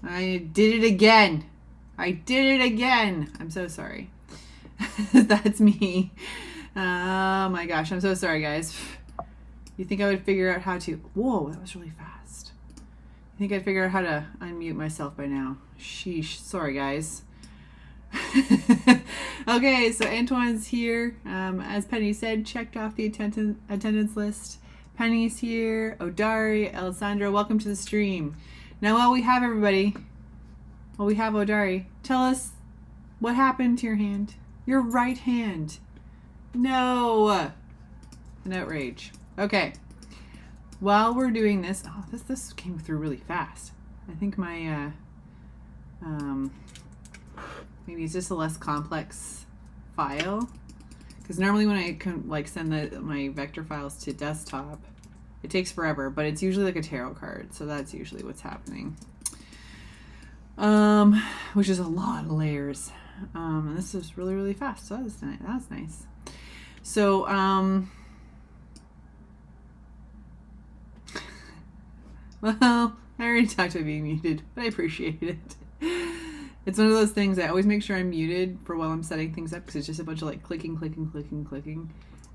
I did it again. I did it again. I'm so sorry. That's me. Oh my gosh, I'm so sorry, guys. You think I would figure out how to... Whoa, that was really fast. You think I'd figure out how to unmute myself by now? Sheesh. Sorry, guys. Okay, so Antoine's here. As Penny said, checked off the attendance list. Penny's here. Odari, Alessandro, welcome to the stream. Now, while we have everybody, while we have Odari, tell us what happened to your hand. Your right hand. No. An outrage. Okay. While we're doing this, oh, this came through really fast. I think my maybe it's just a less complex file. Because normally when I send my vector files to desktop, it takes forever, but it's usually like a tarot card, so that's usually what's happening. Which is a lot of layers. And this is really, really fast, so that's nice. So, well, I already talked about being muted, but I appreciate it. It's one of those things I always make sure I'm muted for while I'm setting things up, because it's just a bunch of like clicking.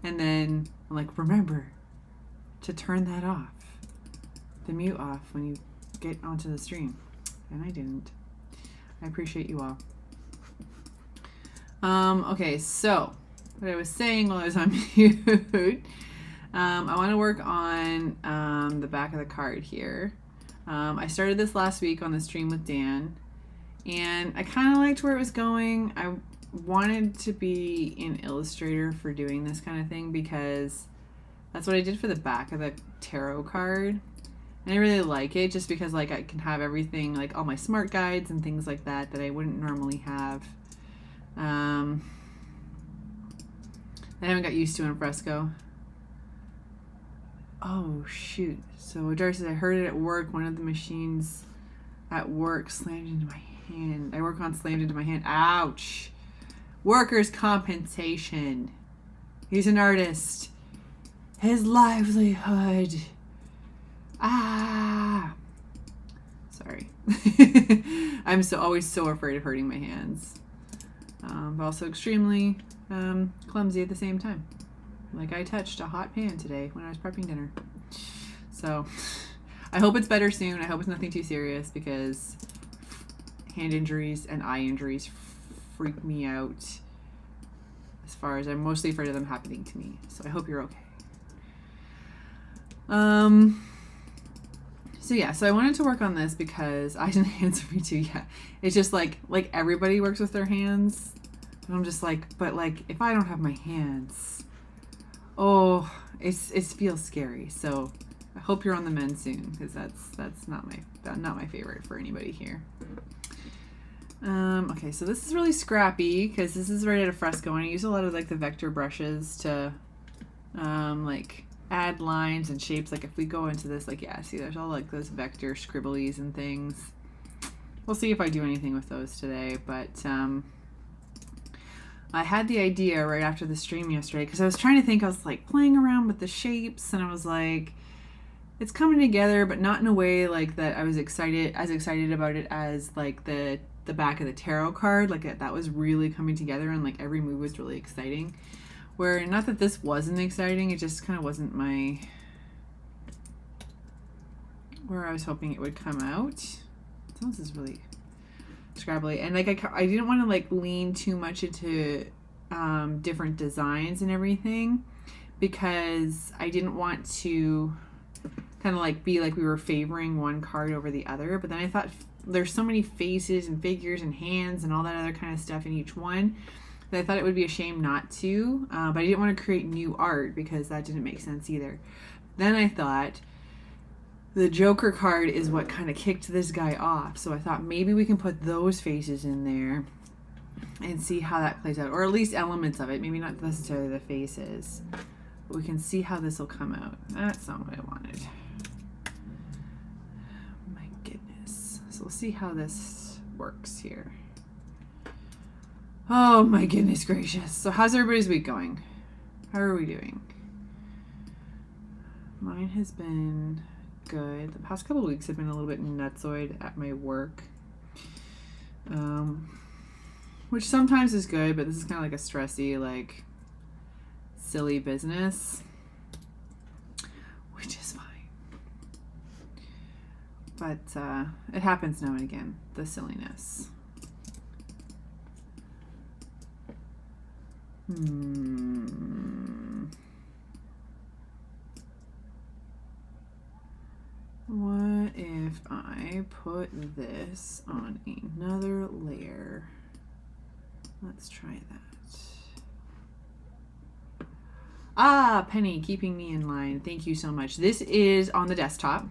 And then I'm like, remember to turn that off, the mute off when you get onto the stream. And I didn't. I appreciate you all. Okay, so what I was saying while I was on mute, I want to work on the back of the card here. I started this last week on the stream with Dan, and I kind of liked where it was going. I wanted to be in Illustrator for doing this kind of thing because that's what I did for the back of the tarot card. And I really like it just because like I can have everything, like all my smart guides and things like that I wouldn't normally have. I haven't got used to in fresco. Oh shoot. So Darcy says, I heard it at work. One of the machines at work slammed into my hand. I work on slammed into my hand. Ouch. Workers' compensation. He's an artist. His livelihood. Ah. Sorry. I'm always so afraid of hurting my hands. But also extremely clumsy at the same time. Like I touched a hot pan today when I was prepping dinner. So I hope it's better soon. I hope it's nothing too serious, because hand injuries and eye injuries freak me out, as far as I'm mostly afraid of them happening to me. So I hope you're okay. So yeah, so I wanted to work on this because eyes and hands for me too. Yeah, it's just like everybody works with their hands. And I'm just like, but like if I don't have my hands, oh, it feels scary. So I hope you're on the mend soon, because that's not my favorite for anybody here. Okay, so this is really scrappy because this is right out of fresco, and I use a lot of like the vector brushes to like add lines and shapes. Like if we go into this, like, yeah, see there's all like those vector scribblies and things. We'll see if I do anything with those today, but I had the idea right after the stream yesterday, because I was trying to think, I was like playing around with the shapes, and I was like, it's coming together, but not in a way like that I was as excited about it as like the back of the tarot card. Like that was really coming together, and like every move was really exciting. Where, not that this wasn't exciting, it just kind of wasn't where I was hoping it would come out. So this is really scrabbly, and like I didn't want to like lean too much into different designs and everything, because I didn't want to kind of like be like we were favoring one card over the other. But then I thought there's so many faces and figures and hands and all that other kind of stuff in each one that I thought it would be a shame not to, but I didn't want to create new art, because that didn't make sense either. Then I thought the Joker card is what kind of kicked this guy off, so I thought maybe we can put those faces in there and see how that plays out, or at least elements of it, maybe not necessarily the faces, but we can see how this will come out. That's not what I wanted. My goodness. So we'll see how this works here. Oh my goodness gracious. So how's everybody's week going? How are we doing? Mine has been good. The past couple of weeks have been a little bit nutsoid at my work. Which sometimes is good, but this is kind of like a stressy, like silly business, which is fine. But it happens now and again, the silliness. What if I put this on another layer? Let's try that. Ah, Penny, keeping me in line. Thank you so much. This is on the desktop.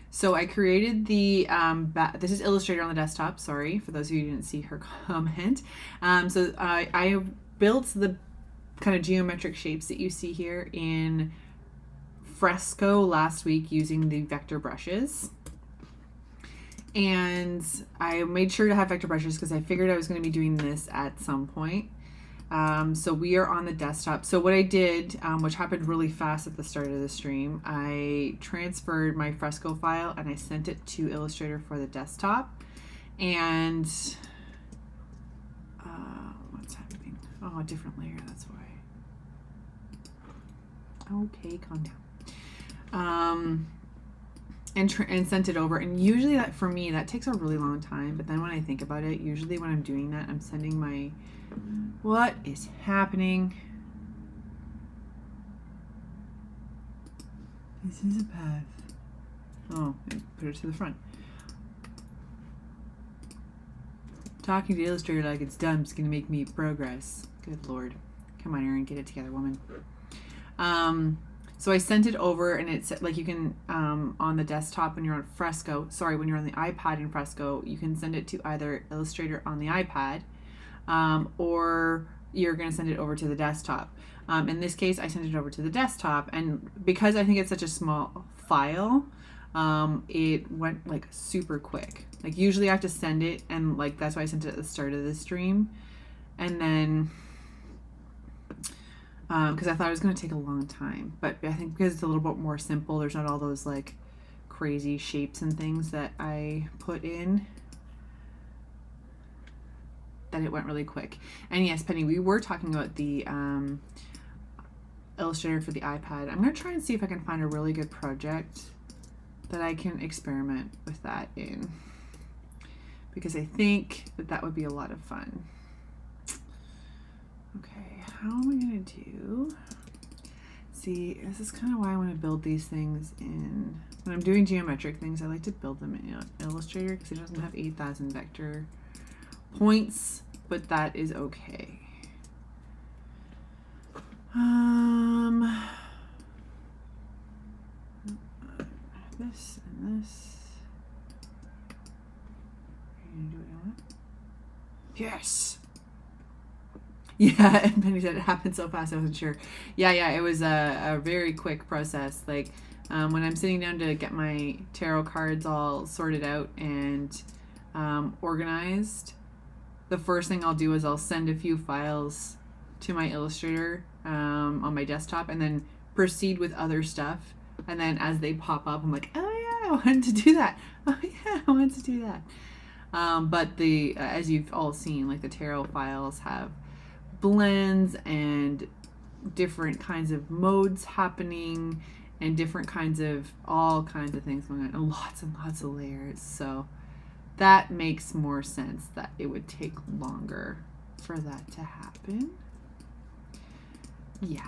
So I created the, this is Illustrator on the desktop. Sorry, for those of you who didn't see her comment. So I built the kind of geometric shapes that you see here in Fresco last week using the vector brushes. And I made sure to have vector brushes because I figured I was going to be doing this at some point. So we are on the desktop. So what I did, which happened really fast at the start of the stream, I transferred my Fresco file and I sent it to Illustrator for the desktop. And what's happening? Oh, a different layer, that's why. Okay, calm down. And sent it over. And usually that, for me, that takes a really long time. But then when I think about it, usually when I'm doing that, I'm sending my, what is happening? This is a path. Oh, I put it to the front. Talking to Illustrator like it's dumb is going to make me progress. Good Lord. Come on, Erin, get it together, woman. So I sent it over, and it's like you can, on the desktop when you're on Fresco, sorry, when you're on the iPad in Fresco, you can send it to either Illustrator on the iPad, or you're going to send it over to the desktop. In this case, I sent it over to the desktop, and because I think it's such a small file, it went like super quick. Like usually I have to send it, and like that's why I sent it at the start of the stream, and then because I thought it was going to take a long time, but I think because it's a little bit more simple, there's not all those like crazy shapes and things that I put in, that it went really quick. And yes, Penny, we were talking about the Illustrator for the iPad. I'm going to try and see if I can find a really good project that I can experiment with that in, because I think that that would be a lot of fun. Okay, how am I going to do? See, this is kind of why I want to build these things in, when I'm doing geometric things, I like to build them in Illustrator because it doesn't have 8,000 vector points, but that is okay. This and this. Are you gonna do what I want? Yes. Yeah, and Penny said it happened so fast I wasn't sure. Yeah, it was a very quick process. Like when I'm sitting down to get my tarot cards all sorted out and organized, the first thing I'll do is I'll send a few files to my Illustrator on my desktop and then proceed with other stuff. And then as they pop up, I'm like, oh yeah, I wanted to do that. Oh yeah, I wanted to do that. But the as you've all seen, like the tarot files have blends and different kinds of modes happening and different kinds of all kinds of things going on and lots of layers. So that makes more sense that it would take longer for that to happen. Yeah,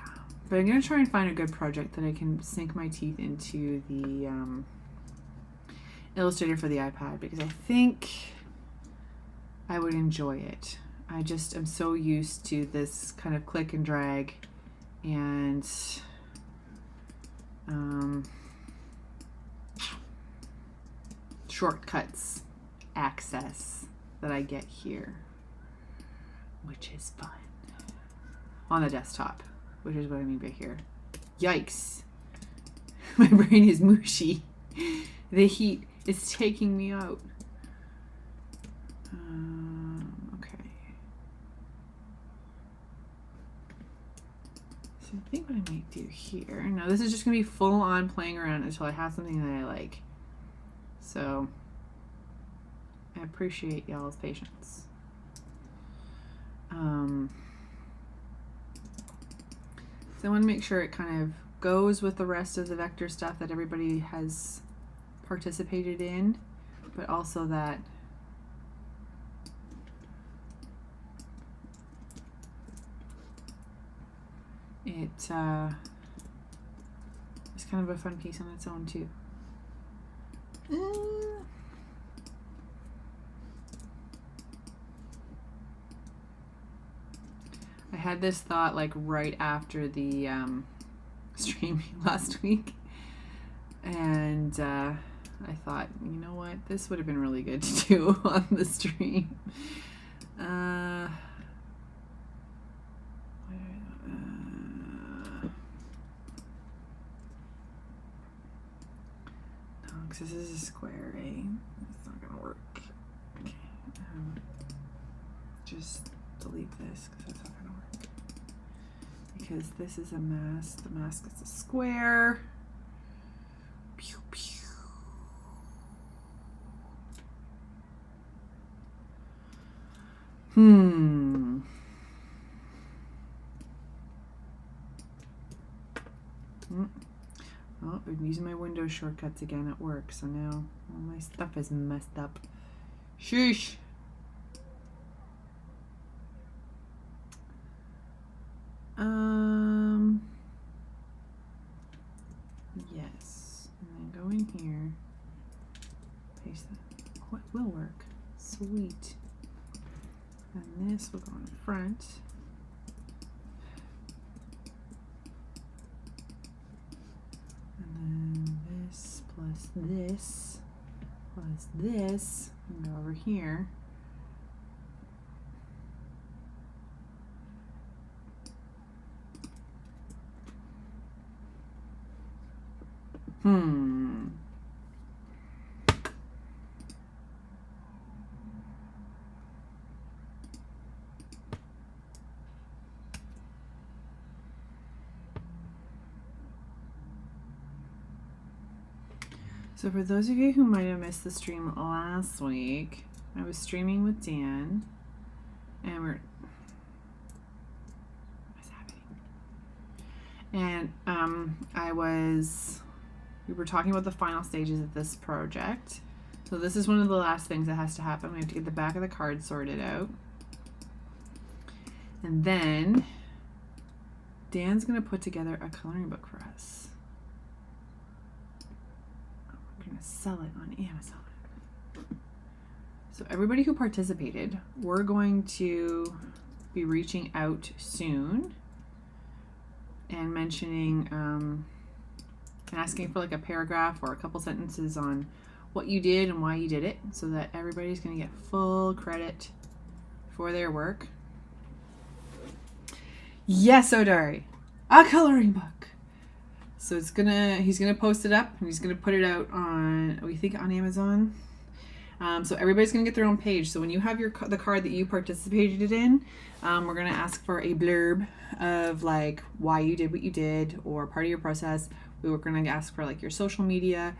but I'm going to try and find a good project that I can sink my teeth into the Illustrator for the iPad, because I think I would enjoy it. I just am so used to this kind of click and drag and shortcuts access that I get here, which is fun on the desktop, which is what I mean by here. Yikes. My brain is mushy. The heat is taking me out. Okay. So I think what I might do here, now this is just going to be full on playing around until I have something that I like. So I appreciate y'all's patience. So I want to make sure it kind of goes with the rest of the vector stuff that everybody has participated in, but also that it's kind of a fun piece on its own too. I had this thought like right after the stream last week, and I thought, you know what, this would have been really good to do on the stream. This is a square, eh? It's not gonna work. Okay. Just delete this because that's not gonna work. Because this is a mask. The mask is a square. Pew, pew. Oh, I'm using my Windows shortcuts again at work, so now all my stuff is messed up. Sheesh! Yes. And then go in here. Paste that. What will work? Sweet. And this will go in front. This plus this plus this, and go over here. So for those of you who might have missed the stream last week, I was streaming with Dan, and what's happening? And we were talking about the final stages of this project. So this is one of the last things that has to happen. We have to get the back of the card sorted out. And then Dan's gonna put together a coloring book for us. Gonna sell it on Amazon. So everybody who participated, we're going to be reaching out soon and mentioning and asking for like a paragraph or a couple sentences on what you did and why you did it, so that everybody's gonna get full credit for their work. Yes, Odari, a coloring book. So he's gonna post it up, and he's gonna put it out on, we think, on Amazon. So everybody's gonna get their own page. So when you have the card that you participated in, we're gonna ask for a blurb of like why you did what you did or part of your process. We were gonna ask for like your social media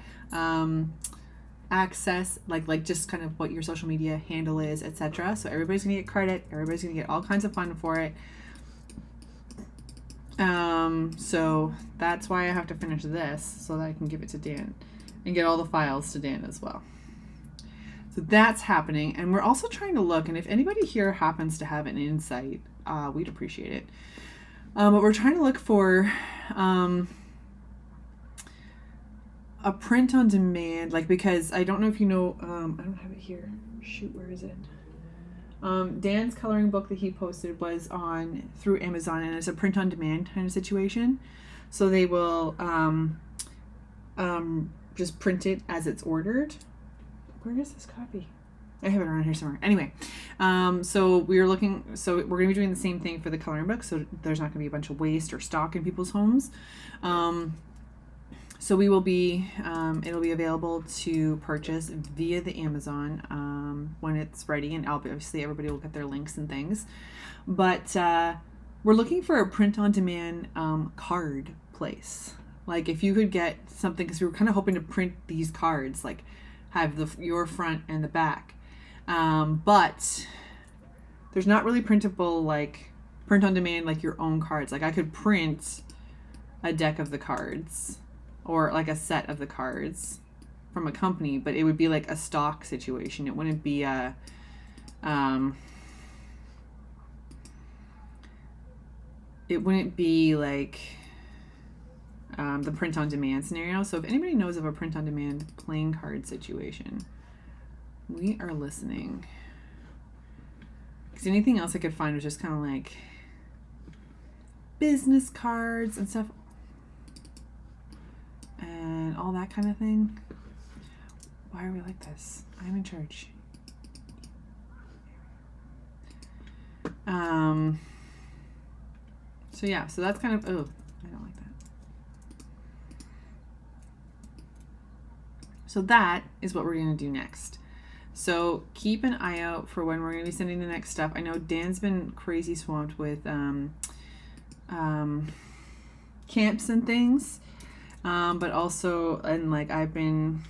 access, like just kind of what your social media handle is, etc. So everybody's gonna get credit. Everybody's gonna get all kinds of fun for it. So that's why I have to finish this so that I can give it to Dan and get all the files to Dan as well. So that's happening, and we're also trying to look, and if anybody here happens to have an insight, we'd appreciate it. But we're trying to look for a print on demand, like, because I don't know if you know, I don't have it here. Shoot, where is it? Dan's coloring book that he posted was through Amazon, and it's a print on demand kind of situation. So they will just print it as it's ordered. Where is this copy? I have it around here somewhere. Anyway, so we're going to be doing the same thing for the coloring book. So there's not going to be a bunch of waste or stock in people's homes. So we will be, it'll be available to purchase via the Amazon when it's ready, and obviously everybody will get their links and things. But we're looking for a print-on-demand card place. Like if you could get something, because we were kind of hoping to print these cards, like have your front and the back. But there's not really printable, like print on demand, like your own cards. Like I could print a deck of the cards or like a set of the cards from a company, but it would be like a stock situation. It wouldn't be a it wouldn't be like the print on demand scenario. So if anybody knows of a print on demand playing card situation, we are listening. Because anything else I could find was just kind of like business cards and stuff and all that kind of thing. Why are we like this? I'm in charge. So yeah, so that's kind of, oh, I don't like that. So that is what we're going to do next. So keep an eye out for when we're going to be sending the next stuff. I know Dan's been crazy swamped with camps and things, but also, and like I've been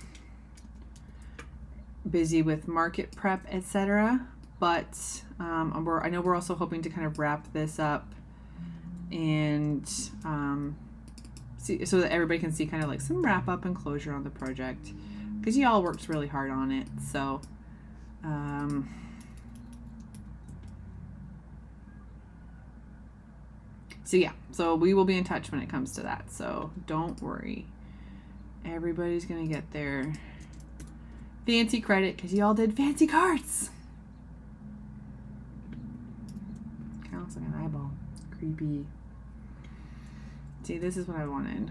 busy with market prep, etc. But I know we're also hoping to kind of wrap this up and see, so that everybody can see kind of like some wrap up and closure on the project, because y'all worked really hard on it. So yeah, so we will be in touch when it comes to that, so don't worry, everybody's gonna get their fancy credit because y'all did fancy cards. Kind of looks like an eyeball. Creepy. See, this is what I wanted.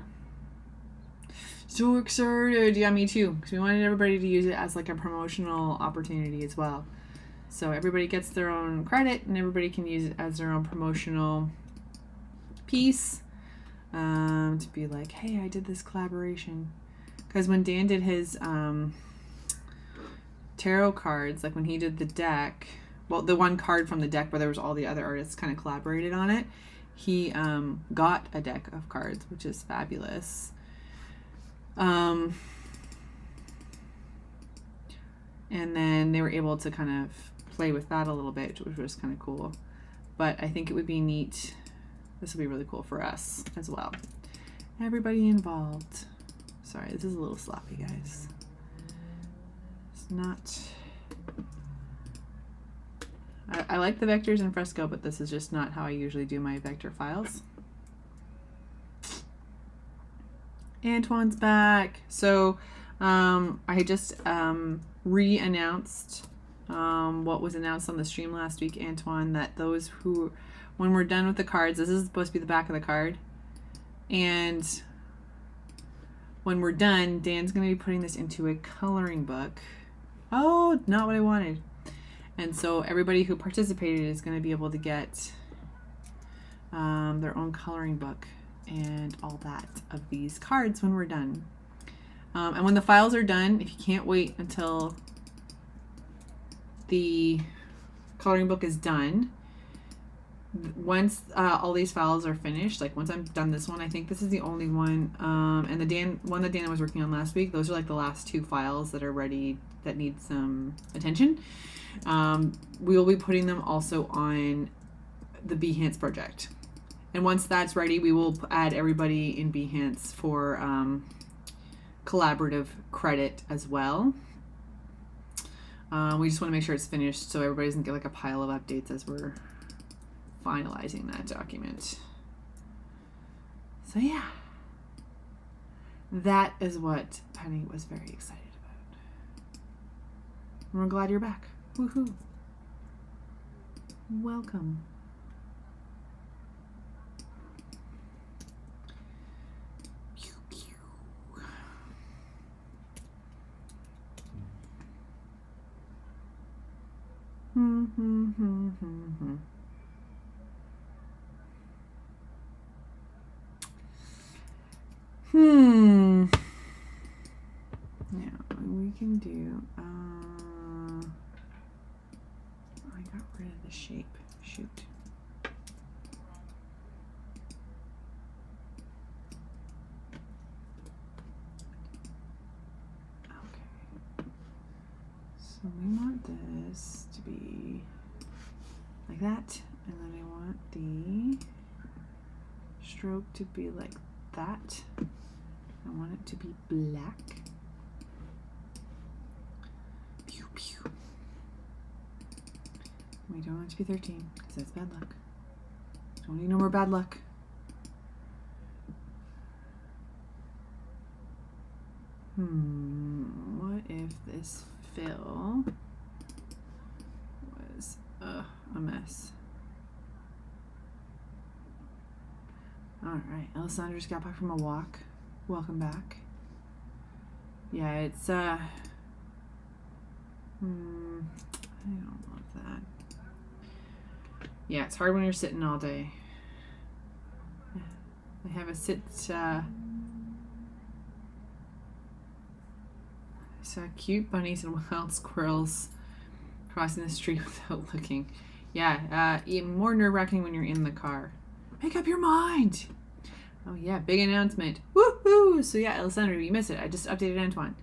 So excited. Yeah, me too. Because we wanted everybody to use it as like a promotional opportunity as well. So everybody gets their own credit and everybody can use it as their own promotional piece. To be like, hey, I did this collaboration. Because when Dan did his tarot cards, like when he did the deck, well, the one card from the deck where there was all the other artists kind of collaborated on it, he got a deck of cards, which is fabulous. And then they were able to kind of play with that a little bit, which was kind of cool. But I think it would be neat. This will be really cool for us as well. Everybody involved. Sorry, this is a little sloppy, guys. It's not... I like the vectors in Fresco, but this is just not how I usually do my vector files. Antoine's back. So I just re-announced what was announced on the stream last week, Antoine, that those who, when we're done with the cards, this is supposed to be the back of the card, and when we're done, Dan's going to be putting this into a coloring book. Oh, not what I wanted. And so everybody who participated is going to be able to get their own coloring book and all that of these cards when we're done. And when the files are done, if you can't wait until the coloring book is done, once all these files are finished, like once I'm done this one, I think this is the only one, and the one that Dan was working on last week, those are like the last two files that are ready that need some attention. We will be putting them also on the Behance project. And once that's ready, we will add everybody in Behance for collaborative credit as well. We just want to make sure it's finished so everybody doesn't get like a pile of updates as we're finalizing that document. So yeah, that is what Penny was very excited about. And we're glad you're back. Woohoo. Welcome. Yeah, we can do, I got rid of the shape. Shoot. Okay. So we want this. this to be like that. And then I want the stroke to be like that. I want it to be black. Pew, pew. We don't want it to be 13 because that's bad luck. Don't need no more bad luck. What if this fill was a mess? Alright, Alessandra just got back from a walk. Welcome back. Yeah, it's I don't love that. Yeah, it's hard when you're sitting all day. I have a cute bunnies and wild squirrels crossing the street without looking. Yeah, even more nerve-wracking when you're in the car. Make up your mind! Oh yeah, big announcement. Woohoo! So yeah, Alessandra, you missed it. I just updated Antoine.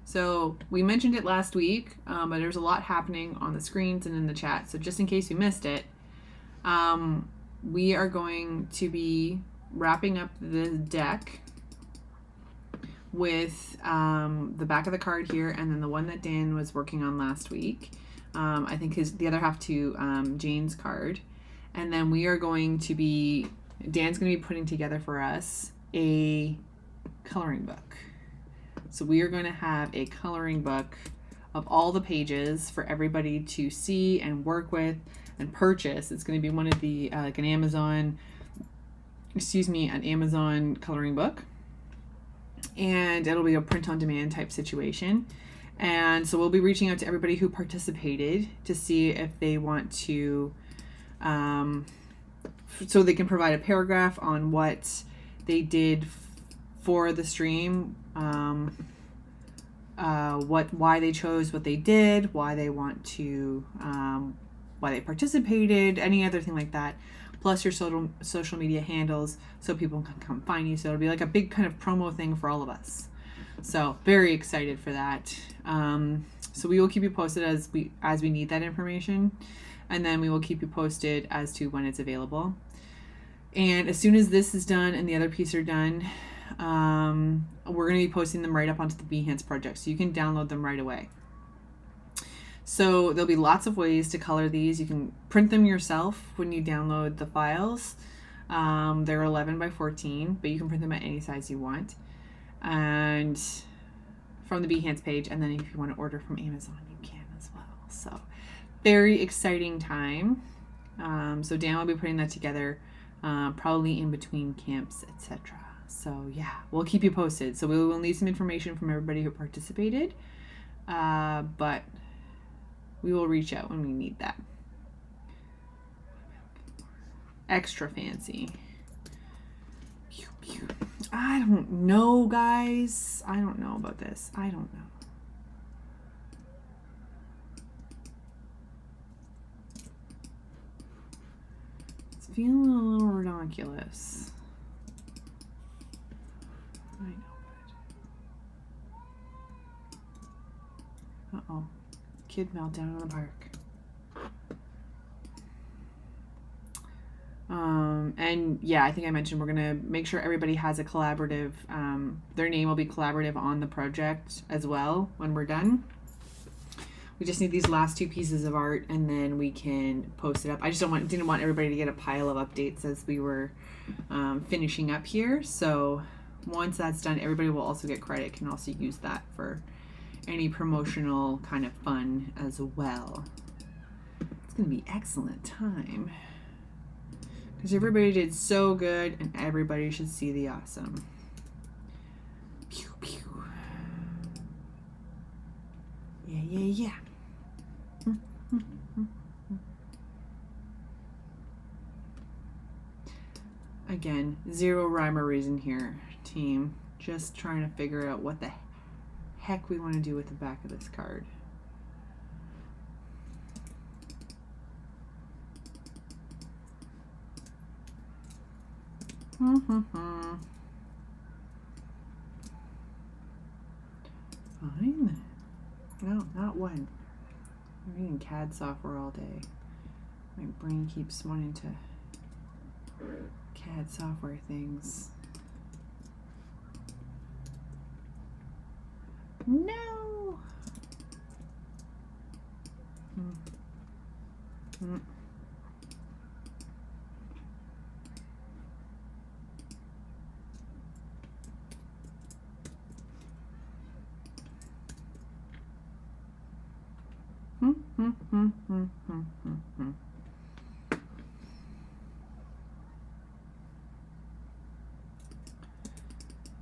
So we mentioned it last week, but there's a lot happening on the screens and in the chat. So just in case you missed it, we are going to be wrapping up the deck with the back of the card here, and then the one that Dan was working on last week. I think the other half to Jane's card. And then we are going to be, Dan's going to be putting together for us a coloring book. So we are going to have a coloring book of all the pages for everybody to see and work with and purchase. It's going to be one of the, like an Amazon coloring book. And it'll be a print on demand type situation. And so we'll be reaching out to everybody who participated to see if they want to, so they can provide a paragraph on what they did for the stream, why they chose what they did, why they want to, why they participated, any other thing like that, plus your social media handles so people can come find you. So it'll be like a big kind of promo thing for all of us. So very excited for that. So we will keep you posted as we need that information, and then we will keep you posted as to when it's available. And as soon as this is done and the other pieces are done, we're going to be posting them right up onto the Behance project, so you can download them right away. So there'll be lots of ways to color these. You can print them yourself when you download the files. They're 11 by 14, but you can print them at any size you want. And from the Behance page, and then if you want to order from Amazon, you can as well. So very exciting time. So Dan will be putting that together, probably in between camps, etc. So yeah, we'll keep you posted. So we will need some information from everybody who participated, but we will reach out when we need that. Extra fancy. Pew, pew. I don't know, guys. I don't know about this. I don't know. It's feeling a little ridiculous. I know. Uh-oh. Kid meltdown in the park. And yeah, I think I mentioned we're gonna make sure everybody has a collaborative, their name will be collaborative on the project as well when we're done. We just need these last two pieces of art and then we can post it up. I just didn't want everybody to get a pile of updates as we were finishing up here. So once that's done, everybody will also get credit, can also use that for any promotional kind of fun as well. It's gonna be excellent time. Because everybody did so good and everybody should see the awesome. Pew, pew. Yeah, yeah, yeah. Again, zero rhyme or reason here, team. Just trying to figure out what the heck we want to do with the back of this card. Fine. No, not one. reading CAD software all day. My brain keeps wanting to CAD software things. No!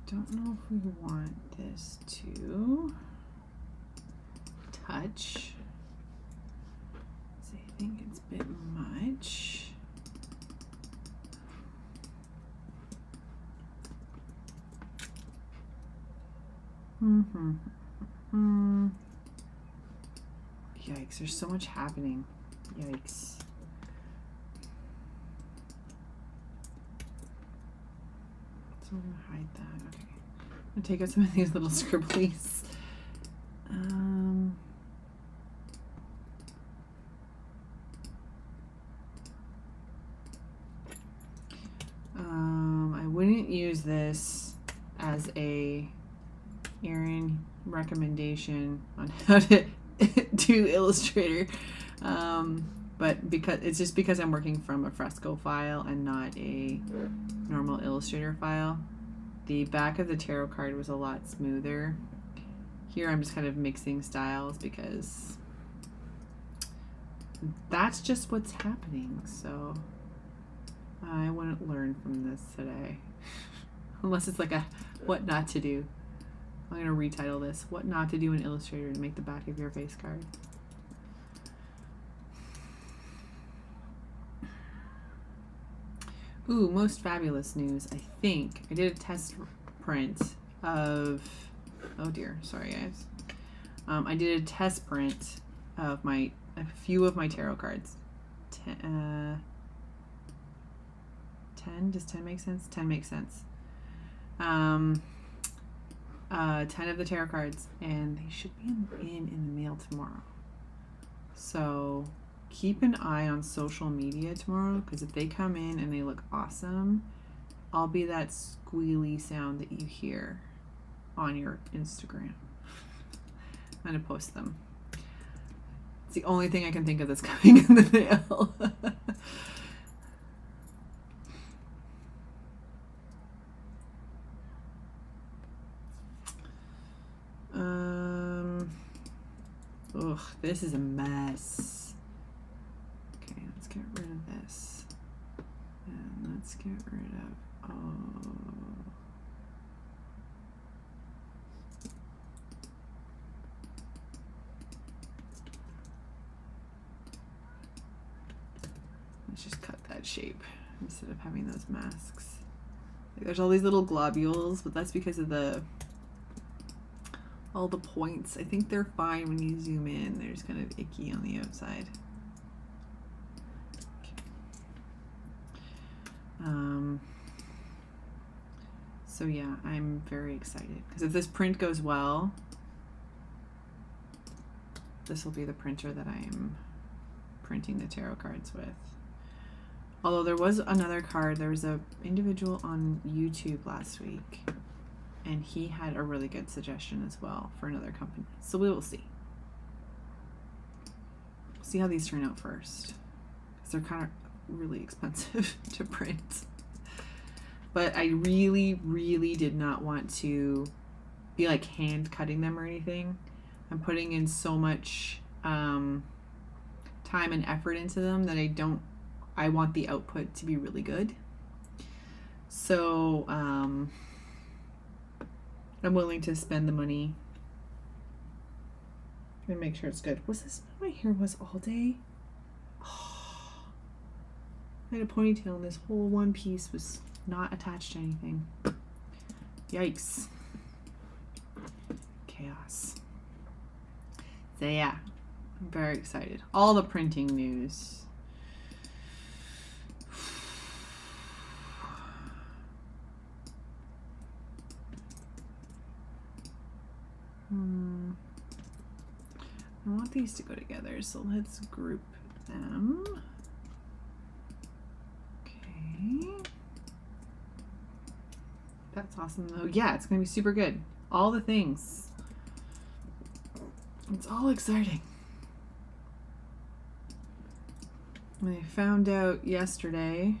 Don't know if we want this to touch. So I think it's a bit much. Yikes, there's so much happening. Yikes. So I'm gonna hide that. Okay. I'm gonna take out some of these little scribblies. I wouldn't use this as a Erin recommendation on how to do Illustrator, but because I'm working from a fresco file and not a normal Illustrator file, the back of the tarot card was a lot smoother. Here I'm just kind of mixing styles because that's just what's happening, so I wouldn't learn from this today. Unless it's like a what not to do. I'm going to retitle this, What Not to Do in Illustrator to Make the Back of Your Face Card. Ooh, most fabulous news. I think I did a test print of, oh dear, sorry guys. I did a test print of a few of my tarot cards. 10, does 10 make sense? 10 makes sense. 10 of the tarot cards, and they should be in the mail tomorrow. So keep an eye on social media tomorrow, because if they come in and they look awesome, I'll be that squealy sound that you hear on your Instagram. I'm going to post them. It's the only thing I can think of that's coming in the mail. Ugh, this is a mess. Okay, let's get rid of this. And let's get rid of, let's just cut that shape instead of having those masks. Like, there's all these little globules, but that's because of all the points. I think they're fine when you zoom in. They're just kind of icky on the outside. Okay. So yeah, I'm very excited because if this print goes well, this will be the printer that I am printing the tarot cards with. Although there was another card, there was an individual on YouTube last week, and he had a really good suggestion as well for another company. So we will see. See how these turn out first, because they're kind of really expensive to print. But I really, really did not want to be like hand cutting them or anything. I'm putting in so much time and effort into them that I want the output to be really good. So I'm willing to spend the money and make sure it's good. Was this what my hair was all day? Oh, I had a ponytail and this whole one piece was not attached to anything. Yikes. Chaos. So yeah, I'm very excited. All the printing news. I want these to go together, so let's group them. Okay. That's awesome though. Yeah, it's going to be super good. All the things. It's all exciting. I found out yesterday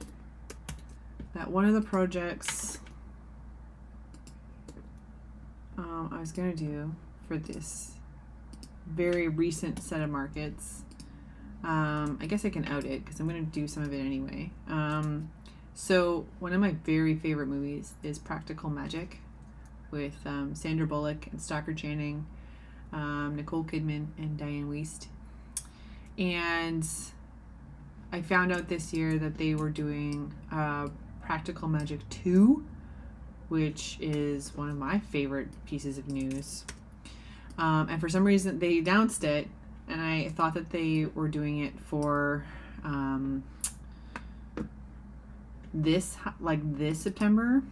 that one of the projects I was going to do for this very recent set of markets, I guess I can out it because I'm going to do some of it anyway. So one of my very favorite movies is Practical Magic with Sandra Bullock and Stockard Channing, Nicole Kidman and Diane Wiest. And I found out this year that they were doing Practical Magic 2, which is one of my favorite pieces of news. And for some reason they announced it, and I thought that they were doing it for this September.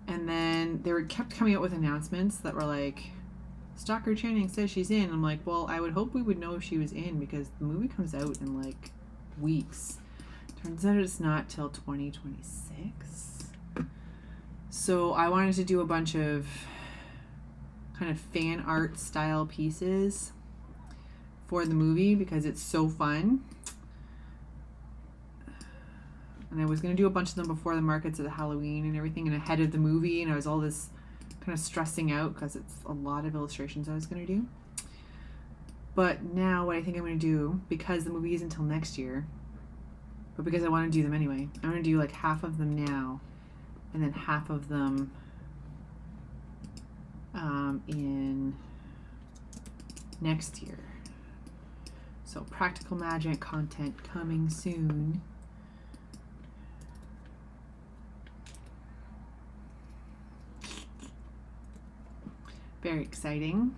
And then they kept coming out with announcements that were like, Stockard Channing says she's in. I'm like, well, I would hope we would know if she was in because the movie comes out in like weeks. Turns out it's not till 2026. So I wanted to do a bunch of kind of fan art style pieces for the movie because it's so fun. And I was going to do a bunch of them before the markets of the Halloween and everything and ahead of the movie, and I was all this kind of stressing out because it's a lot of illustrations I was going to do. But now what I think I'm going to do, because the movie is until next year, but because I want to do them anyway, I'm going to do like half of them now and then half of them in next year. So Practical Magic content coming soon. Very exciting.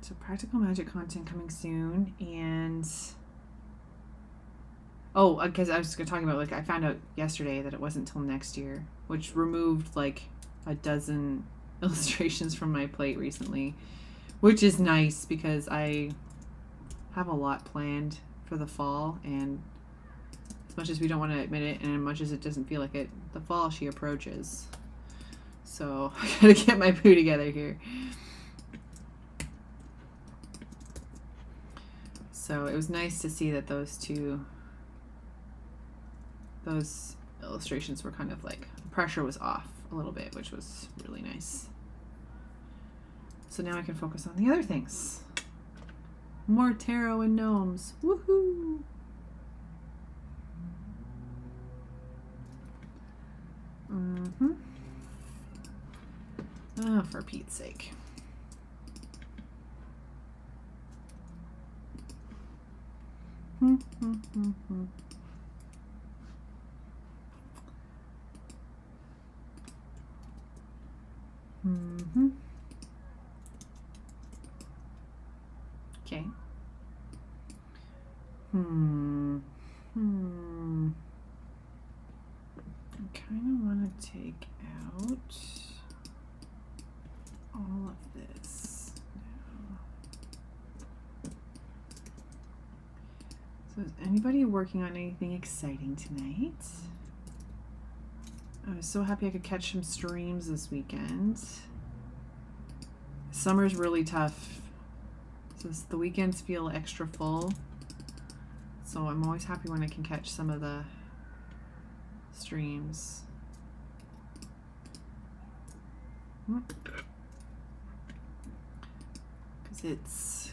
So Practical Magic content coming soon, and because I was talking about, like, I found out yesterday that it wasn't till next year, which removed like a dozen illustrations from my plate recently, which is nice because I have a lot planned for the fall, and as much as we don't want to admit it, and as much as it doesn't feel like it, the fall she approaches. So I gotta get my poo together here. So it was nice to see that those illustrations were kind of like, the pressure was off a little bit, which was really nice. So now I can focus on the other things. More tarot and gnomes. Woohoo! Oh, for Pete's sake. Okay. I kind of want to take out all of this now. So is anybody working on anything exciting tonight? I was so happy I could catch some streams this weekend. Summer's really tough, so the weekends feel extra full. So I'm always happy when I can catch some of the streams. Because it's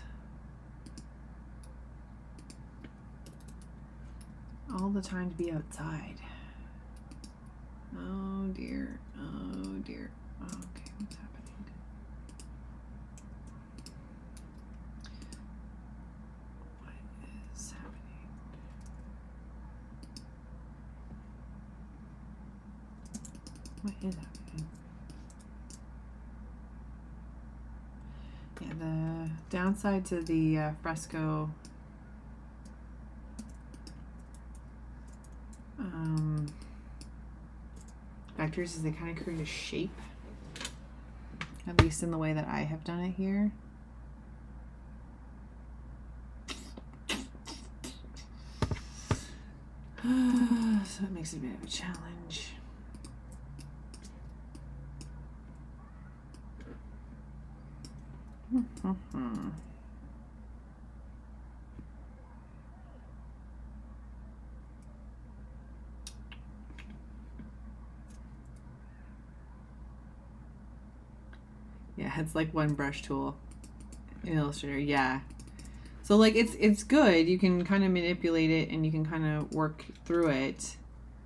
all the time to be outside. Oh dear, oh dear. Okay, what's happening? What is happening? What is happening? Yeah, the downside to the fresco vectors is they kind of create a shape at least in the way that I have done it here. So it makes it a bit of a challenge. Yeah, it's like one brush tool in Illustrator. Yeah. So like it's good. You can kind of manipulate it and you can kind of work through it.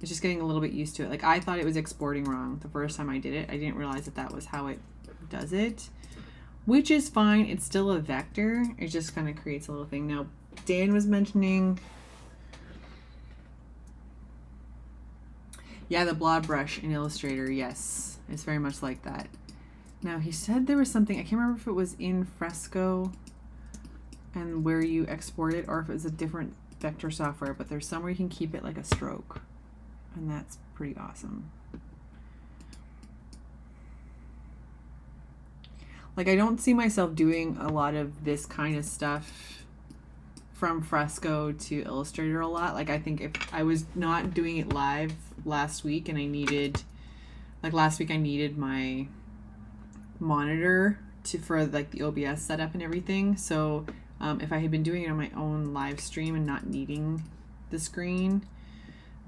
It's just getting a little bit used to it. Like I thought it was exporting wrong the first time I did it. I didn't realize that that was how it does it, which is fine. It's still a vector. It just kind of creates a little thing. Now, Dan was mentioning, yeah, the blob brush in Illustrator. Yes, it's very much like that. Now he said there was something, I can't remember if it was in Fresco and where you export it or if it was a different vector software, but there's somewhere you can keep it like a stroke, and that's pretty awesome. Like I don't see myself doing a lot of this kind of stuff from Fresco to Illustrator a lot. Like I think if I was not doing it live last week and I needed, like last week I needed my monitor for like the OBS setup and everything. So if I had been doing it on my own live stream and not needing the screen,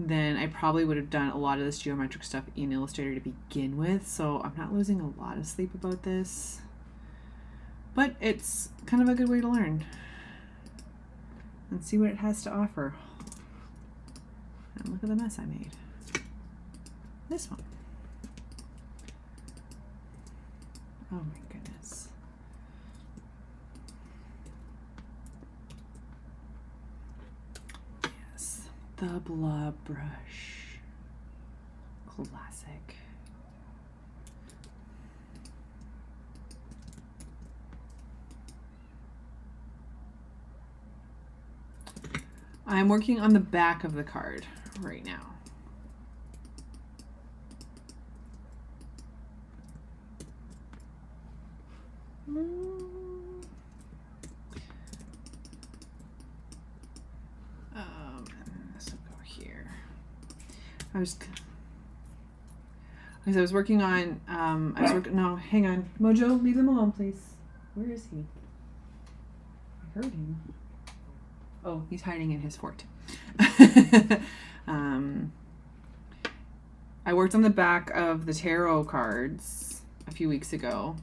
then I probably would have done a lot of this geometric stuff in Illustrator to begin with. So I'm not losing a lot of sleep about this, but it's kind of a good way to learn and see what it has to offer. And look at the mess I made. This one. Oh my goodness. Yes, the blob brush. Classic. I'm working on the back of the card right now. This will go here. I was working on, no, hang on. Mojo, leave him alone, please. Where is he? I heard him. Oh, he's hiding in his fort. I worked on the back of the tarot cards a few weeks ago.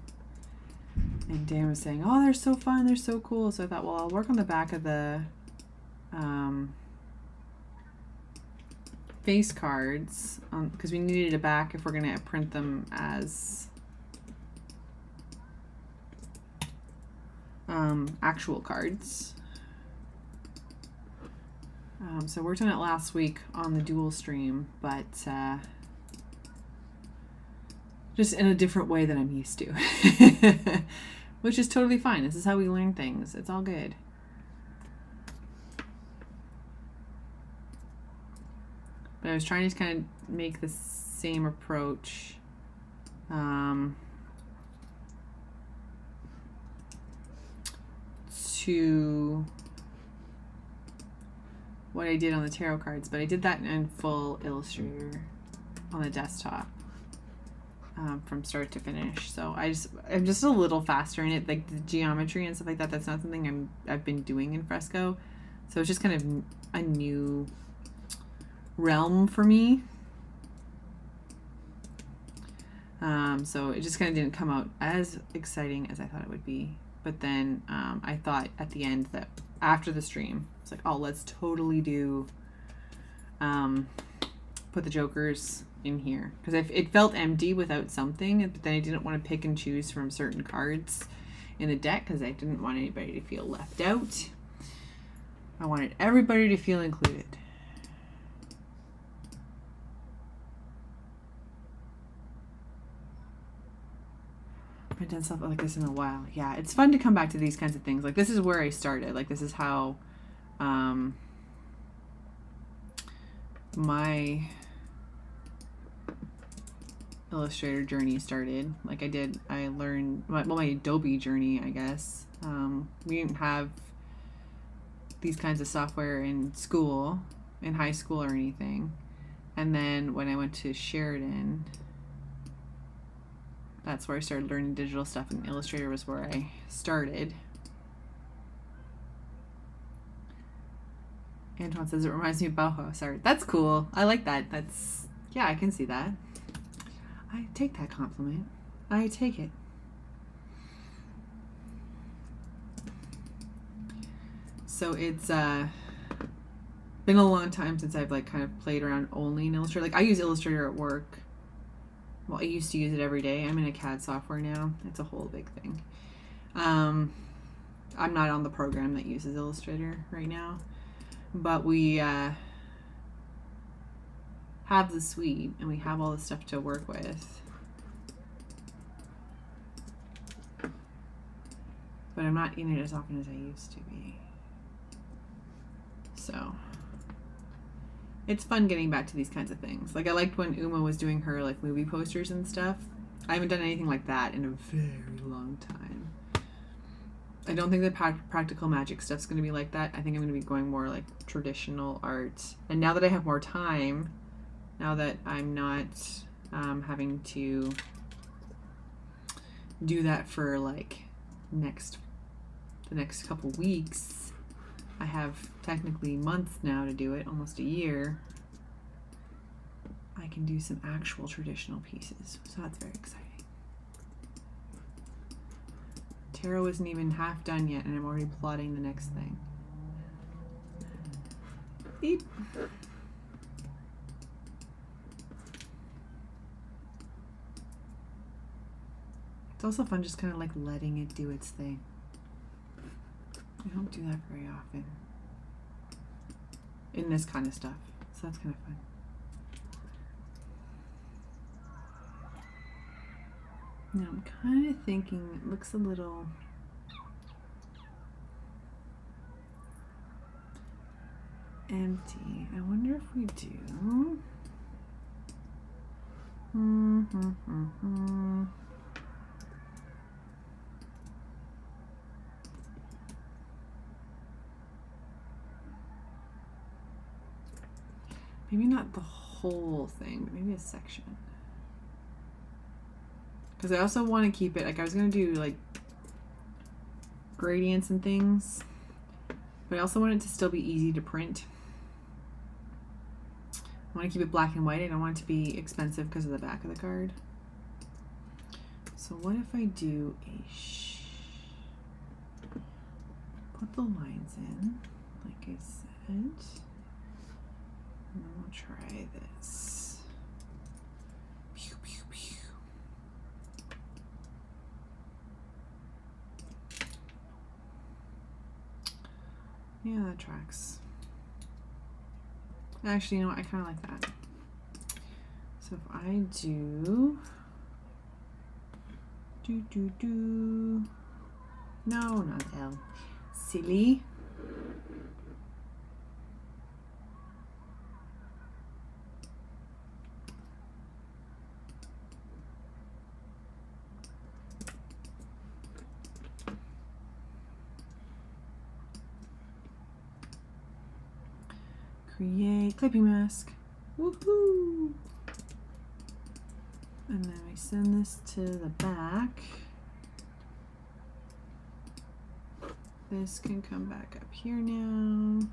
And Dan was saying, oh, they're so fun, they're so cool. So I thought, well, I'll work on the back of the face cards because we needed a back if we're going to print them as actual cards. So I worked on it last week on the dual stream, but just in a different way than I'm used to. Which is totally fine. This is how we learn things. It's all good. But I was trying to kind of make the same approach to what I did on the tarot cards, but I did that in full Illustrator on the desktop. From start to finish. So I'm just a little faster in it, like the geometry and stuff like that. That's not something I've been doing in Fresco. So it's just kind of a new realm for me. So it just kind of didn't come out as exciting as I thought it would be. But then I thought at the end that after the stream, it's like, oh, let's totally do put the jokers in here because it felt empty without something, but then I didn't want to pick and choose from certain cards in the deck because I didn't want anybody to feel left out. I wanted everybody to feel included. I've done stuff like this in a while. Yeah, it's fun to come back to these kinds of things. Like this is where I started. Like this is how my Illustrator journey started. Like I learned, my Adobe journey, I guess. We didn't have these kinds of software in school, in high school or anything. And then when I went to Sheridan, that's where I started learning digital stuff, and Illustrator was where I started. Antoine says it reminds me of Bauhaus art. That's cool. I like that. That's, yeah, I can see that. I take that compliment. I take it. So it's been a long time since I've like kind of played around only in Illustrator. Like I use Illustrator at work. Well, I used to use it every day. I'm in a CAD software now. It's a whole big thing. I'm not on the program that uses Illustrator right now, but we have the suite and we have all the stuff to work with. But I'm not in it as often as I used to be. So it's fun getting back to these kinds of things. Like I liked when Uma was doing her like movie posters and stuff. I haven't done anything like that in a very long time. I don't think the practical magic stuff's going to be like that. I think I'm going to be going more like traditional art. And now that I have more time, now that I'm not having to do that for like the next couple weeks, I have technically months now to do it, almost a year. I can do some actual traditional pieces, so that's very exciting. Tarot isn't even half done yet, and I'm already plotting the next thing. Beep. It's also fun just kind of like letting it do its thing. I don't do that very often in this kind of stuff, so that's kind of fun. Now I'm kind of thinking it looks a little empty. I wonder if we do. Maybe not the whole thing, but maybe a section. Because I also want to keep it, like I was going to do like gradients and things, but I also want it to still be easy to print. I want to keep it black and white. I don't want it to be expensive because of the back of the card. So what if I do a put the lines in, like I said, and then we'll try this. Pew, pew, pew. Yeah, that tracks. Actually, you know what? I kind of like that. So if I do... No, not L. Silly. Create clipping mask. Woohoo! And then we send this to the back. This can come back up here now.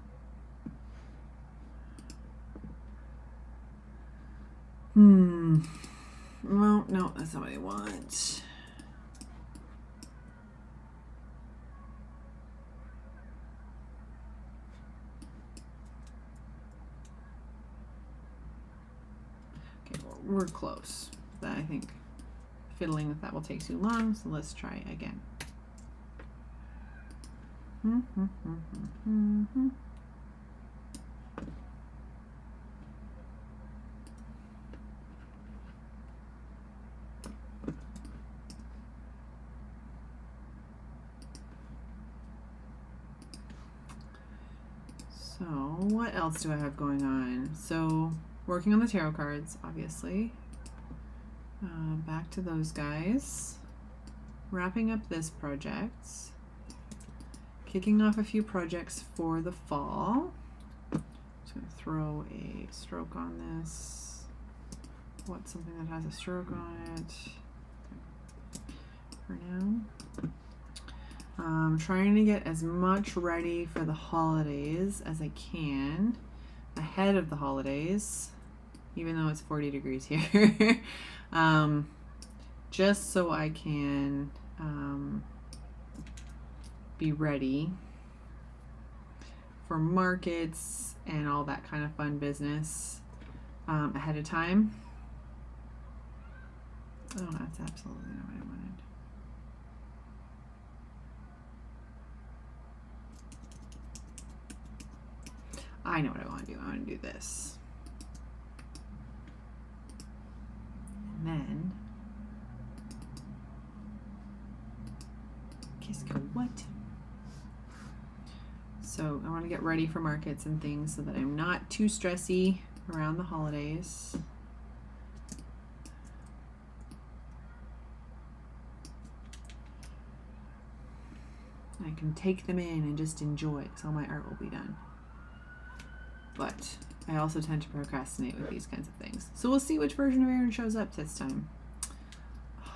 Well, no, that's not what I want. Okay, well, we're close. I think fiddling with that will take too long, so let's try again. So what else do I have going on? So working on the tarot cards, obviously. Back to those guys. Wrapping up this project. Kicking off a few projects for the fall. Just going to throw a stroke on this. What's something that has a stroke on it? For now. Trying to get as much ready for the holidays as I can ahead of the holidays, even though it's 40 degrees here. Just so I can be ready for markets and all that kind of fun business ahead of time. Oh, that's absolutely not what I wanted. I know what I want to do. I want to do this. And then Kisco, what? So I want to get ready for markets and things so that I'm not too stressy around the holidays. I can take them in and just enjoy because all my art will be done. But I also tend to procrastinate with these kinds of things. So we'll see which version of Aaron shows up this time. Oh,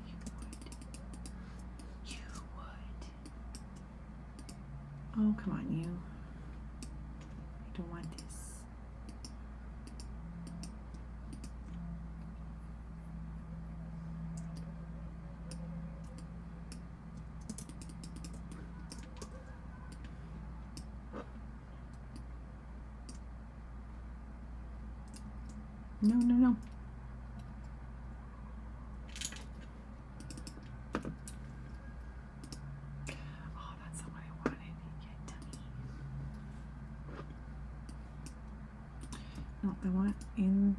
you would. Oh, come on, you. I don't want this. No, no, no. Oh, that's not what I wanted. You dummy. No, I want in.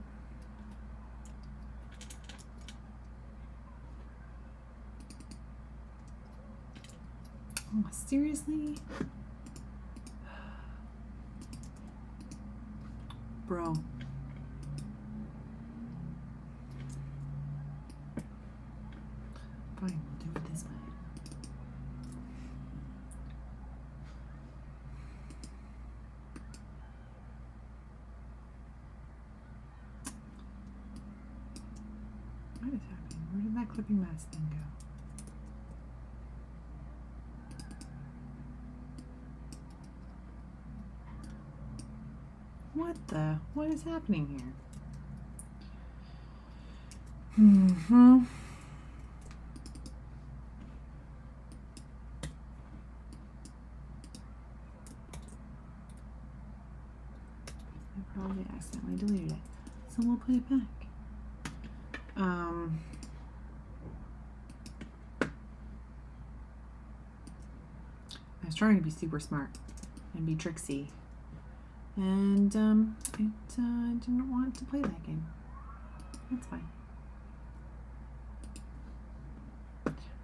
Oh, seriously? Bro. Fine, we'll do it this way. What is happening? Where did that clipping mask thing go? What is happening here? Mm-hmm. I probably accidentally deleted it. So we'll put it back. I was trying to be super smart and be tricksy. And I didn't want to play that game. That's fine.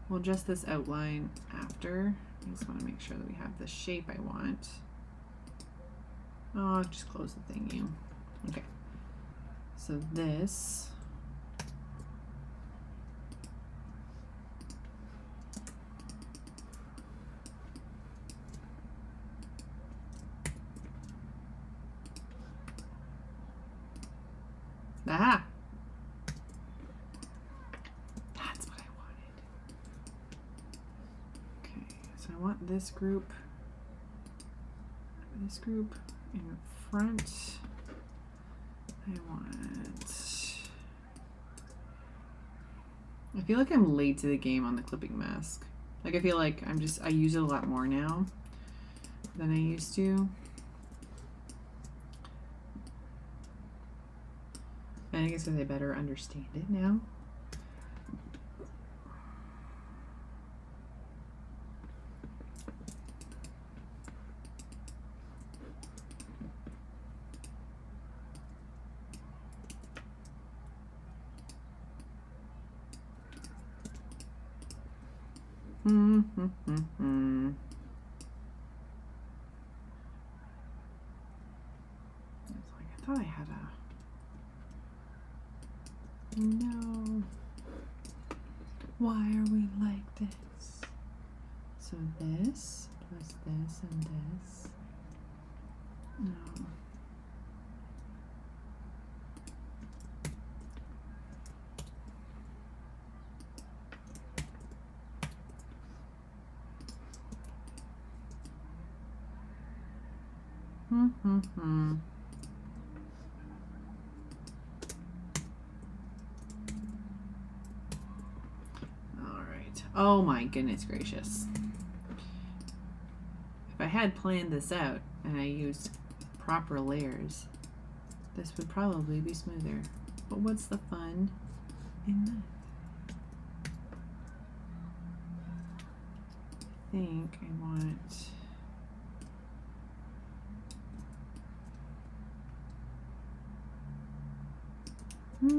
We'll adjust this outline after. I just want to make sure that we have the shape I want. Oh, just close the thingy. Okay. So this. Aha! That's what I wanted. Okay, so I want this group in front. I feel like I'm late to the game on the clipping mask. Like I feel like I use it a lot more now than I used to. I guess I better understand it now. It's like I thought I had a. No. Why are we like this? So this plus this and this. No. All right. Oh my goodness gracious. If I had planned this out and I used proper layers, this would probably be smoother. But what's the fun in that? I think I want... I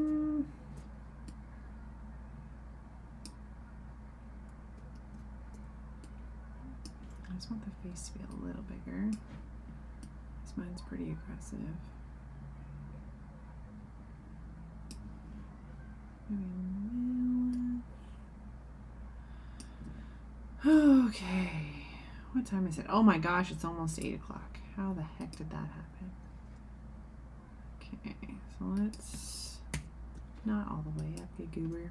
just want the face to be a little bigger. This mine's pretty aggressive. Okay. What time is it? Oh my gosh, it's almost 8 o'clock. How the heck did that happen? Okay, so let's not all the way up, you goober.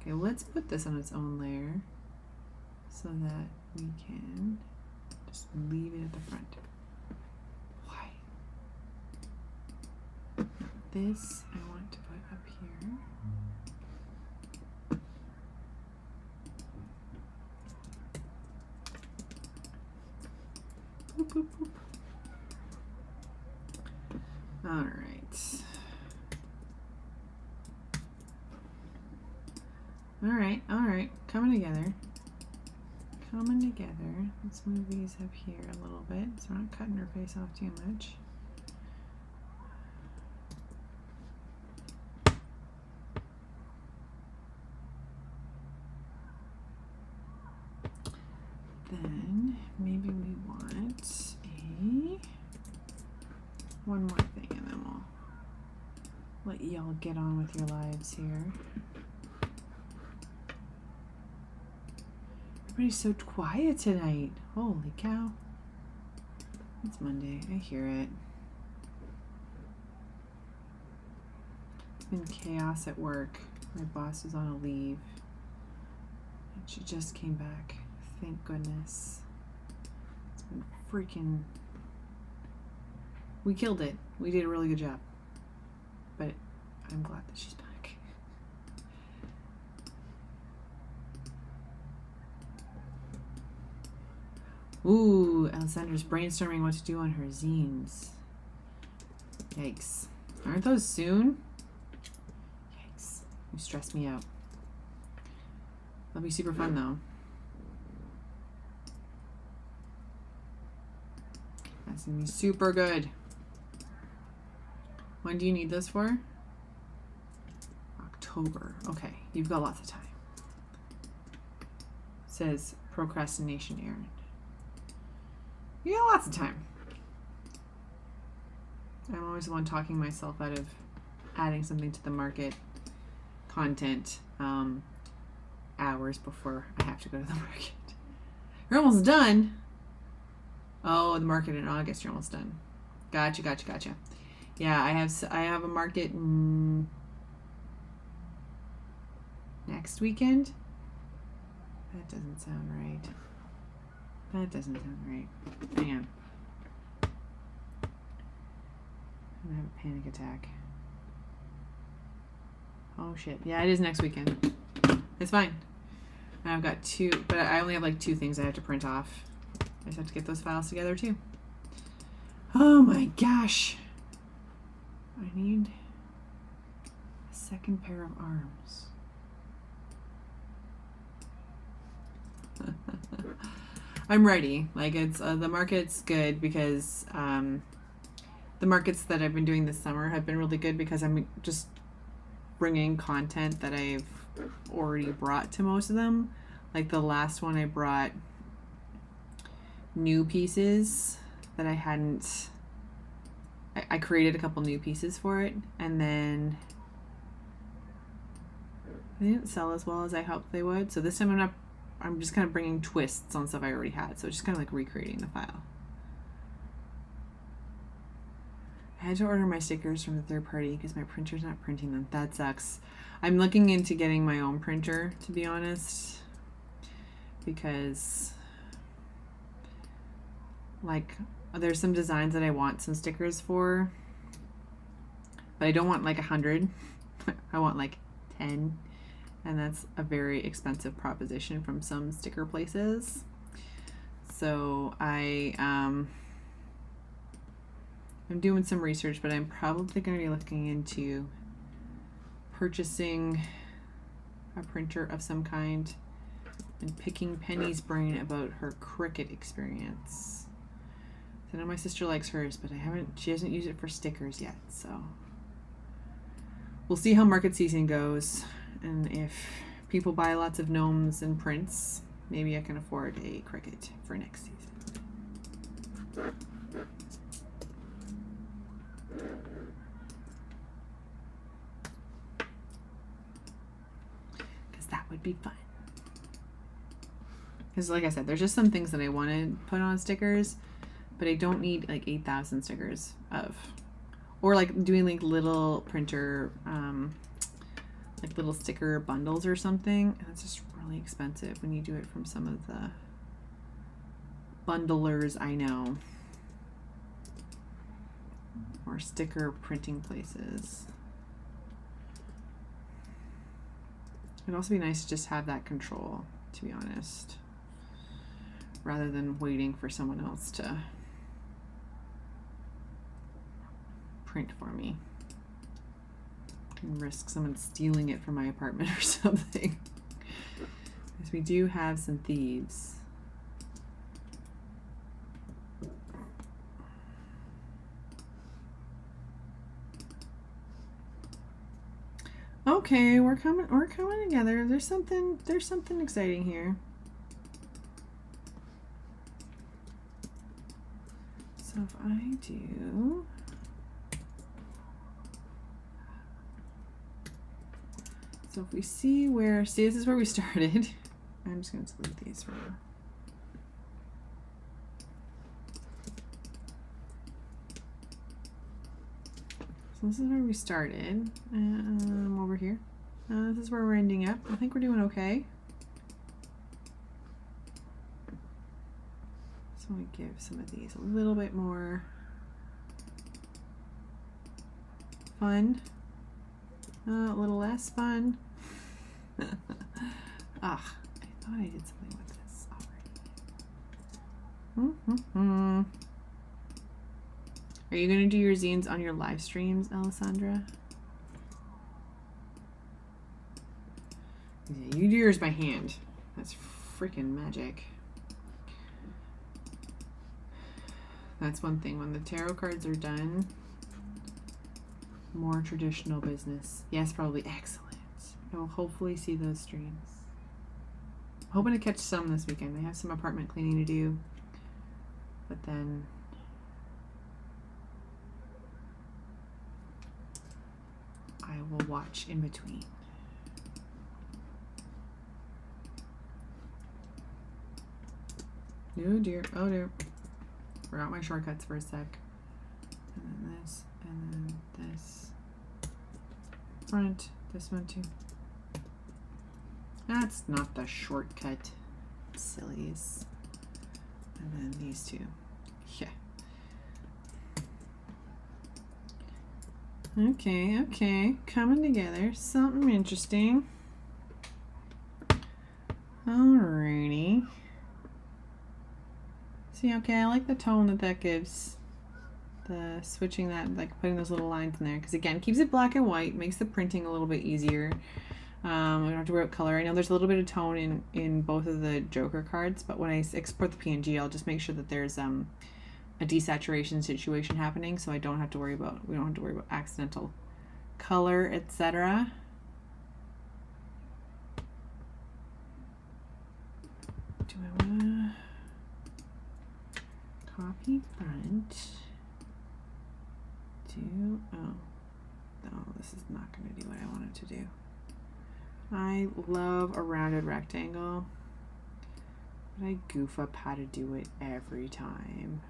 Okay, let's put this on its own layer so that we can just leave it at the front. Why? This I want to put up here. Boop, boop, boop. All right. All right. Coming together. Let's move these up here a little bit so we're not cutting her face off too much. Then maybe we want one more thing and then we'll let y'all get on with your lives here. Everybody's so quiet tonight. Holy cow. It's Monday. I hear it. It's been chaos at work. My boss was on a leave. And she just came back. Thank goodness. It's been freaking... We killed it. We did a really good job. But I'm glad that she's back. Ooh, Alessandra's brainstorming what to do on her zines. Yikes. Aren't those soon? Yikes. You stress me out. That'll be super fun though. That's gonna be super good. When do you need this for? October. Okay, you've got lots of time. It says procrastination errand. You got lots of time. I'm always the one talking myself out of adding something to the market content hours before I have to go to the market. You're almost done. Oh, the market in August. You're almost done. Gotcha. Yeah, I have a market next weekend. That doesn't sound right. Hang on. I'm gonna have a panic attack. Oh shit. Yeah, it is next weekend. It's fine. And I've got two, but I only have like 2 things I have to print off. I just have to get those files together too. Oh my gosh. I need a second pair of arms. I'm ready. Like it's the market's good because the markets that I've been doing this summer have been really good because I'm just bringing content that I've already brought to most of them. Like the last one I brought new pieces that I hadn't. I created a couple new pieces for it, and then They didn't sell as well as I hoped they would. So this time I'm just kind of bringing twists on stuff I already had. So just kind of like recreating the file. I had to order my stickers from the third party because my printer's not printing them. That sucks. I'm looking into getting my own printer, to be honest, because like there's some designs that I want some stickers for, but I don't want like 100. I want like 10, and that's a very expensive proposition from some sticker places. So I'm doing some research, but I'm probably going to be looking into purchasing a printer of some kind and picking Penny's brain about her Cricut experience. So I know my sister likes hers, but she hasn't used it for stickers yet, so we'll see how market season goes, and if people buy lots of gnomes and prints, maybe I can afford a Cricut for next season. That would be fun. Because like I said, there's just some things that I want to put on stickers, but I don't need like 8,000 stickers of, or like doing like little printer, like little sticker bundles or something. And it's just really expensive when you do it from some of the bundlers I know, or sticker printing places. It'd also be nice to just have that control, to be honest, rather than waiting for someone else to print for me and risk someone stealing it from my apartment or something. Because we do have some thieves. Okay, we're coming together. There's something exciting here. So if I do, so if we see this is where we started. I'm just going to delete these for now. So this is where we started. Over here. This is where we're ending up. I think we're doing okay. So we give some of these a little bit more fun. A little less fun. I thought I did something with this already. Are you going to do your zines on your live streams, Alessandra? Yeah, you do yours by hand. That's freaking magic. That's one thing. When the tarot cards are done, more traditional business. Yes, probably. Excellent. I will hopefully see those streams. I'm hoping to catch some this weekend. I have some apartment cleaning to do, but then I will watch in between. Oh dear, oh dear. Forgot my shortcuts for a sec. And then this, and then this. Front, this one too. That's not the shortcut. Sillies. And then these two. Yeah. Okay. Coming together. Something interesting. Alrighty. See, okay, I like the tone that gives. The switching that, like putting those little lines in there. Because again, keeps it black and white. Makes the printing a little bit easier. We don't have to worry about color. I know there's a little bit of tone in both of the Joker cards. But when I export the PNG, I'll just make sure that there's a desaturation situation happening. So we don't have to worry about accidental color, etc. Do I want to copy front? Oh, no, this is not going to do what I want it to do. I love a rounded rectangle, but I goof up how to do it every time.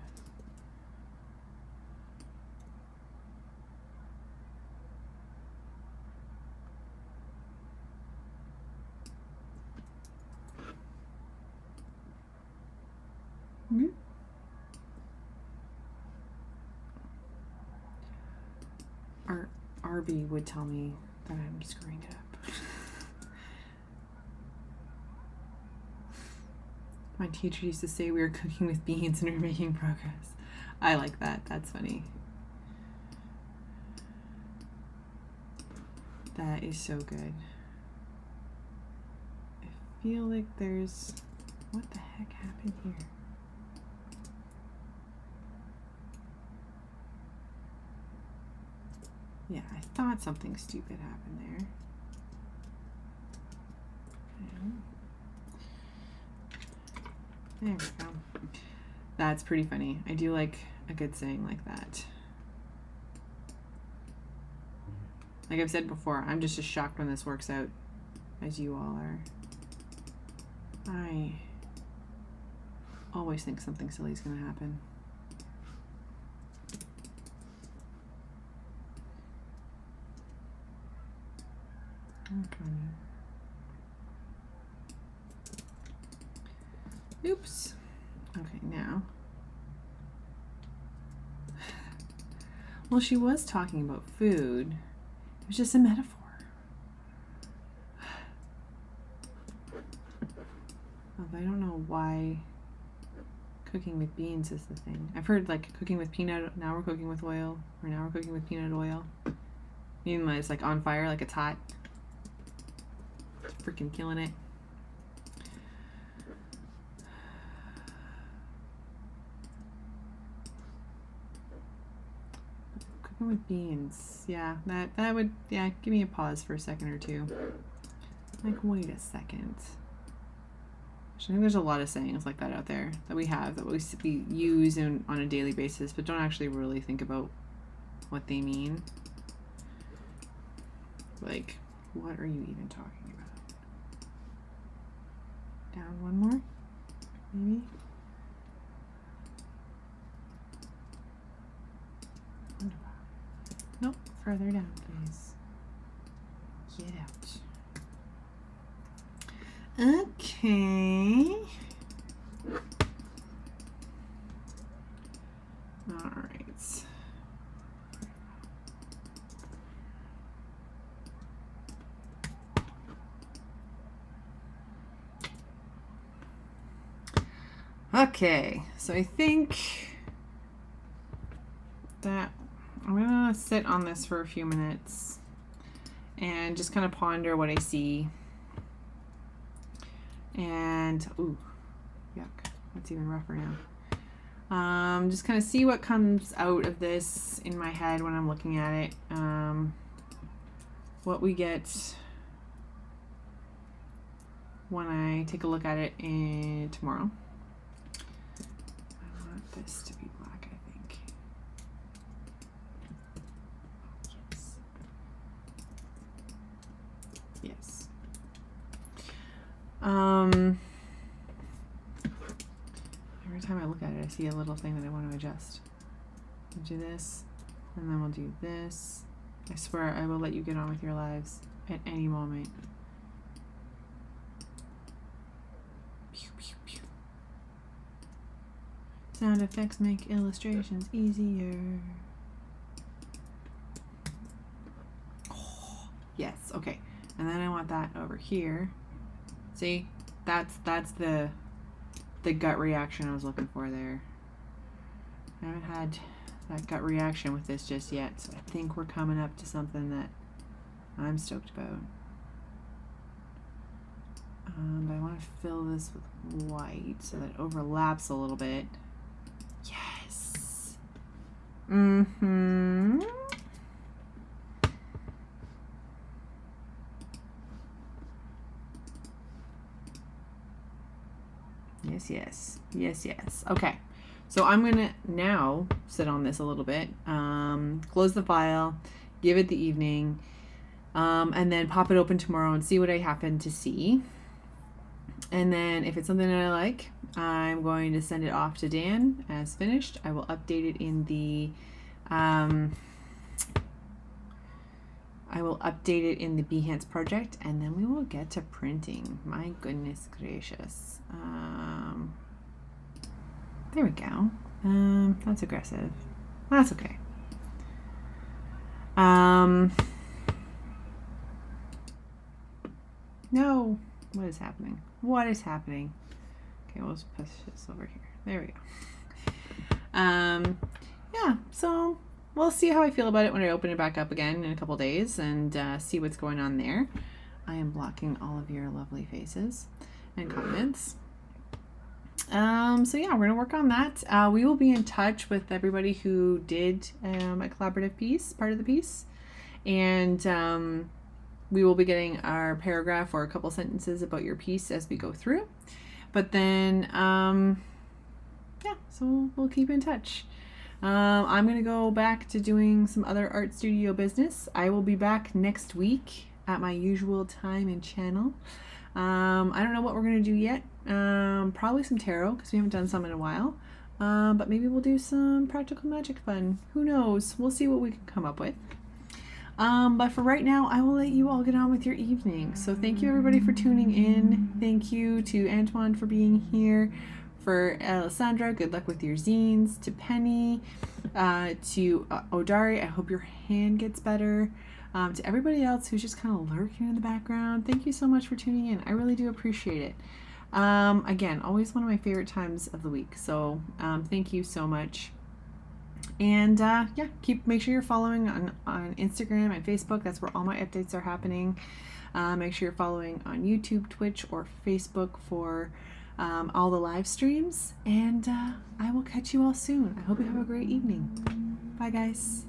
Arby would tell me that I'm screwing it up. My teacher used to say we were cooking with beans and we were making progress. I like that. That's funny. That is so good. I feel like there's... What the heck happened here? Yeah, I thought something stupid happened there. Okay. There we go. That's pretty funny. I do like a good saying like that. Like I've said before, I'm just as shocked when this works out as you all are. I always think something silly is going to happen. Okay. Oops. Okay, now. Well, she was talking about food. It was just a metaphor. Although I don't know why cooking with beans is the thing. I've heard like cooking with peanut, now we're cooking with oil, or now we're cooking with peanut oil. Meaning it's like on fire, like it's hot. Freaking killing it. Cooking with beans. Yeah, that would, yeah, give me a pause for a second or two. Like, wait a second. I think there's a lot of sayings like that out there that we have, that we use on a daily basis, but don't actually really think about what they mean. Like, what are you even talking about? Down one more, maybe? Nope, further down, please. Get out. Okay. All right. Okay, so I think that I'm gonna sit on this for a few minutes and just kind of ponder what I see. And, ooh, yuck, that's even rougher now. Just kind of see what comes out of this in my head when I'm looking at it. What we get when I take a look at it tomorrow. I want this to be black, I think. Yes. Every time I look at it, I see a little thing that I want to adjust. We'll do this, and then we'll do this. I swear I will let you get on with your lives at any moment. Pew, pew, pew. Sound effects make illustrations easier. Oh, yes, okay. And then I want that over here. See, that's the gut reaction I was looking for there. I haven't had that gut reaction with this just yet, so I think we're coming up to something that I'm stoked about. But I want to fill this with white so that it overlaps a little bit. Yes. Mm-hmm. Yes, yes. Yes, yes. Okay. So I'm going to now sit on this a little bit, close the file, give it the evening, and then pop it open tomorrow and see what I happen to see. And then if it's something that I like, I'm going to send it off to Dan as finished. I will update it in the Behance project, and then we will get to printing. My goodness gracious. There we go. That's aggressive. That's okay. No. What is happening? What is happening? Okay, we'll just push this over here. There we go. Yeah, so we'll see how I feel about it when I open it back up again in a couple days and see what's going on there. I am blocking all of your lovely faces and comments. So yeah, we're gonna work on that. We will be in touch with everybody who did a collaborative piece, part of the piece, and we will be getting our paragraph or a couple sentences about your piece as we go through. But then, yeah, so we'll keep in touch. I'm going to go back to doing some other art studio business. I will be back next week at my usual time and channel. I don't know what we're going to do yet. Probably some tarot, because we haven't done some in a while. But maybe we'll do some practical magic fun. Who knows? We'll see what we can come up with. But for right now, I will let you all get on with your evening. So thank you everybody for tuning in. Thank you to Antoine for being here. For Alessandra, good luck with your zines. To Penny, to Odari, I hope your hand gets better. To everybody else who's just kind of lurking in the background, thank you so much for tuning in. I really do appreciate it. Again, always one of my favorite times of the week. So thank you so much. And yeah, make sure you're following on Instagram and Facebook. That's where all my updates are happening. Make sure you're following on YouTube, Twitch, or Facebook for all the live streams. And I will catch you all soon. I hope you have a great evening. Bye, guys.